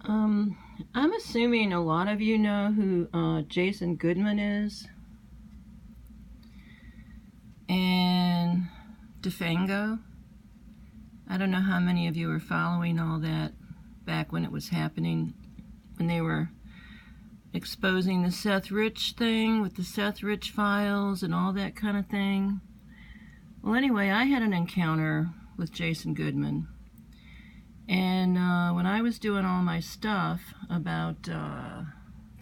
Um, I'm assuming a lot of you know who Jason Goodman is and DeFango. I don't know how many of you were following all that back when it was happening, when they were exposing the Seth Rich thing with the Seth Rich files and all that kind of thing. Well, anyway, I had an encounter with Jason Goodman. And when I was doing all my stuff about the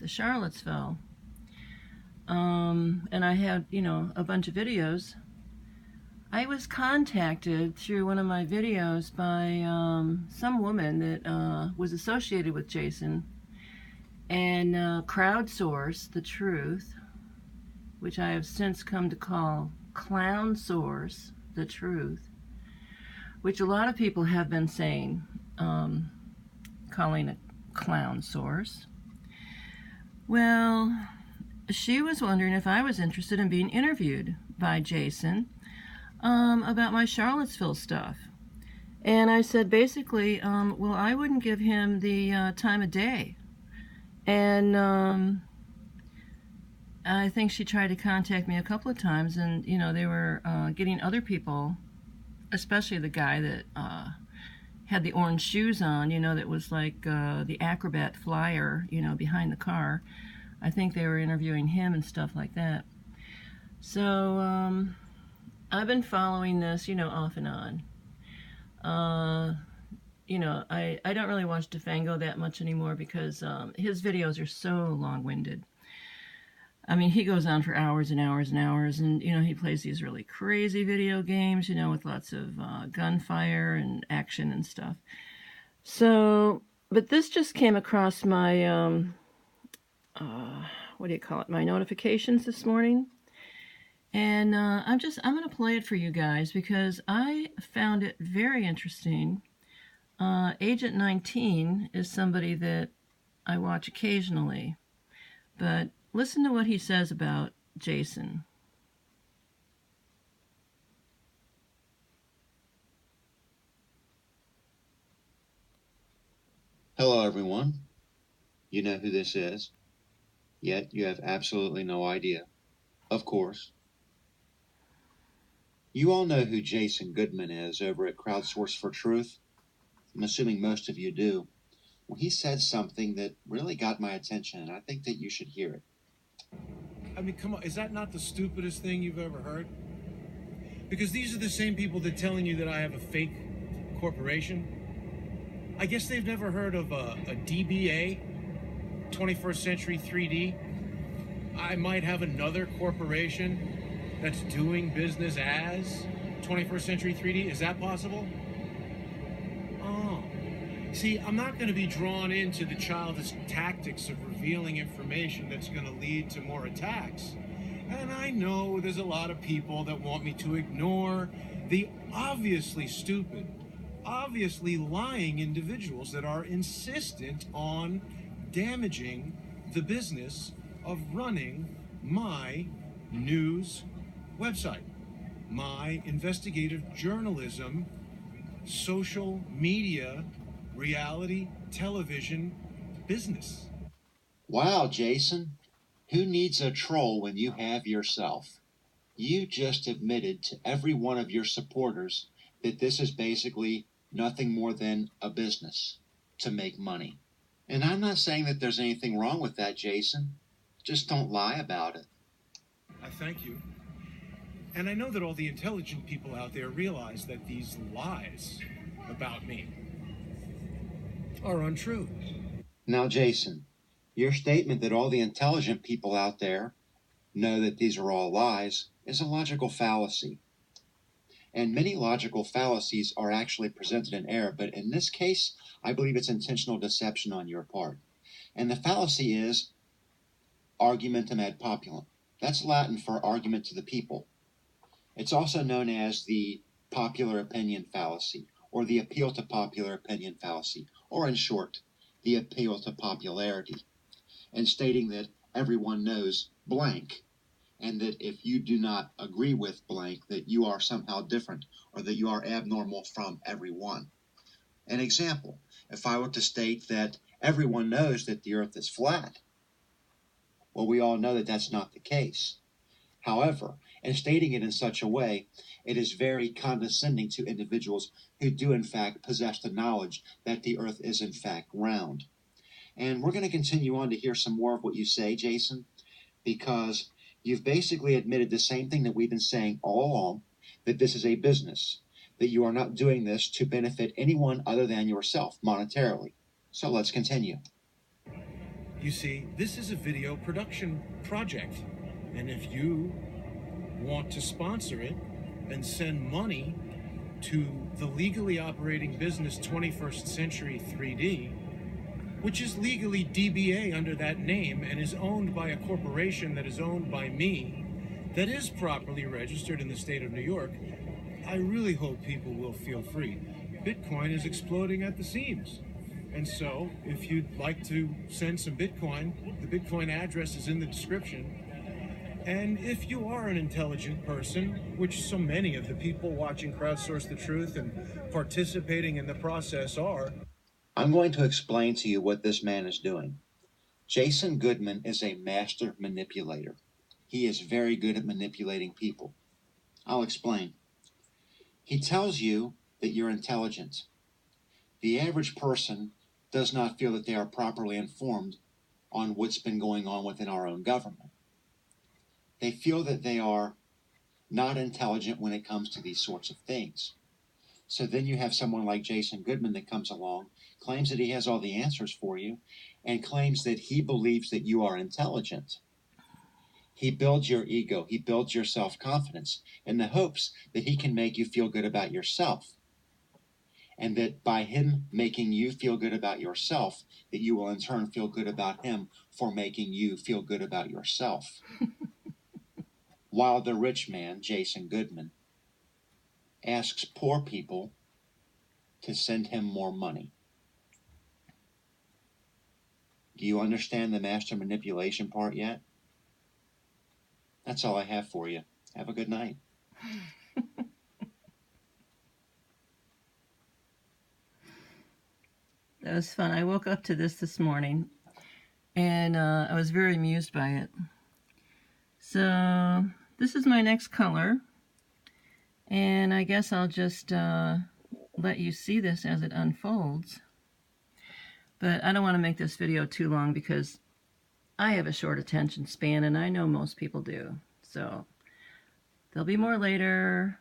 Charlottesville, and I had, a bunch of videos, I was contacted through one of my videos by some woman that was associated with Jason and crowdsourced the truth, which I have since come to call clown source the truth, which a lot of people have been saying, calling it clown source. Well, she was wondering if I was interested in being interviewed by Jason about my Charlottesville stuff. And I said basically, well, I wouldn't give him the time of day. And I think she tried to contact me a couple of times, and, they were getting other people, especially the guy that had the orange shoes on, that was like the acrobat flyer, behind the car. I think they were interviewing him and stuff like that. So I've been following this, off and on. I don't really watch DeFango that much anymore because his videos are so long-winded. I mean, he goes on for hours and hours and hours, and, he plays these really crazy video games, with lots of gunfire and action and stuff. So, but this just came across my, my notifications this morning. And I'm going to play it for you guys because I found it very interesting. Agent 19 is somebody that I watch occasionally, but listen to what he says about Jason. Hello, everyone. You know who this is, yet you have absolutely no idea. Of course. You all know who Jason Goodman is over at Crowdsource for Truth. I'm assuming most of you do. Well, he said something that really got my attention, and I think that you should hear it. I mean, come on, is that not the stupidest thing you've ever heard? Because these are the same people that telling you that I have a fake corporation. I guess they've never heard of a DBA, 21st Century 3D. I might have another corporation that's doing business as 21st Century 3D. Is that possible? Oh. See, I'm not going to be drawn into the childish tactics of revealing information that's going to lead to more attacks. And I know there's a lot of people that want me to ignore the obviously stupid, obviously lying individuals that are insistent on damaging the business of running my news website, my investigative journalism, social media, reality television business. Wow, Jason. Who needs a troll when you have yourself? You just admitted to every one of your supporters that this is basically nothing more than a business to make money. And I'm not saying that there's anything wrong with that, Jason. Just don't lie about it. I thank you. And I know that all the intelligent people out there realize that these lies about me are untrue. Now, Jason, your statement that all the intelligent people out there know that these are all lies is a logical fallacy. And many logical fallacies are actually presented in error, but in this case, I believe it's intentional deception on your part. And the fallacy is argumentum ad populum. That's Latin for argument to the people. It's also known as the popular opinion fallacy, or the appeal to popular opinion fallacy, or in short, the appeal to popularity, and stating that everyone knows blank, and that if you do not agree with blank, that you are somehow different, or that you are abnormal from everyone. An example, if I were to state that everyone knows that the earth is flat, well, we all know that that's not the case. However, in stating it in such a way, it is very condescending to individuals who do in fact possess the knowledge that the earth is in fact round. And we're going to continue on to hear some more of what you say, Jason, because you've basically admitted the same thing that we've been saying all along, that this is a business, that you are not doing this to benefit anyone other than yourself monetarily. So let's continue. You see, this is a video production project, and if you want to sponsor it and send money to the legally operating business 21st Century 3D, which is legally DBA under that name and is owned by a corporation that is owned by me, that is properly registered in the state of New York, I really hope people will feel free. Bitcoin is exploding at the seams. And so, if you'd like to send some Bitcoin, the Bitcoin address is in the description. And if you are an intelligent person, which so many of the people watching Crowdsource the Truth and participating in the process are, I'm going to explain to you what this man is doing. Jason Goodman is a master manipulator. He is very good at manipulating people. I'll explain. He tells you that you're intelligent. The average person does not feel that they are properly informed on what's been going on within our own government. They feel that they are not intelligent when it comes to these sorts of things. So then you have someone like Jason Goodman that comes along, claims that he has all the answers for you, and claims that he believes that you are intelligent. He builds your ego, he builds your self-confidence in the hopes that he can make you feel good about yourself. And that by him making you feel good about yourself, that you will in turn feel good about him for making you feel good about yourself. While the rich man, Jason Goodman, asks poor people to send him more money. Do you understand the master manipulation part yet? That's all I have for you. Have a good night. That was fun. I woke up to this morning, and I was very amused by it. So this is my next color, and I guess I'll just let you see this as it unfolds. But I don't want to make this video too long because I have a short attention span, and I know most people do. So there'll be more later.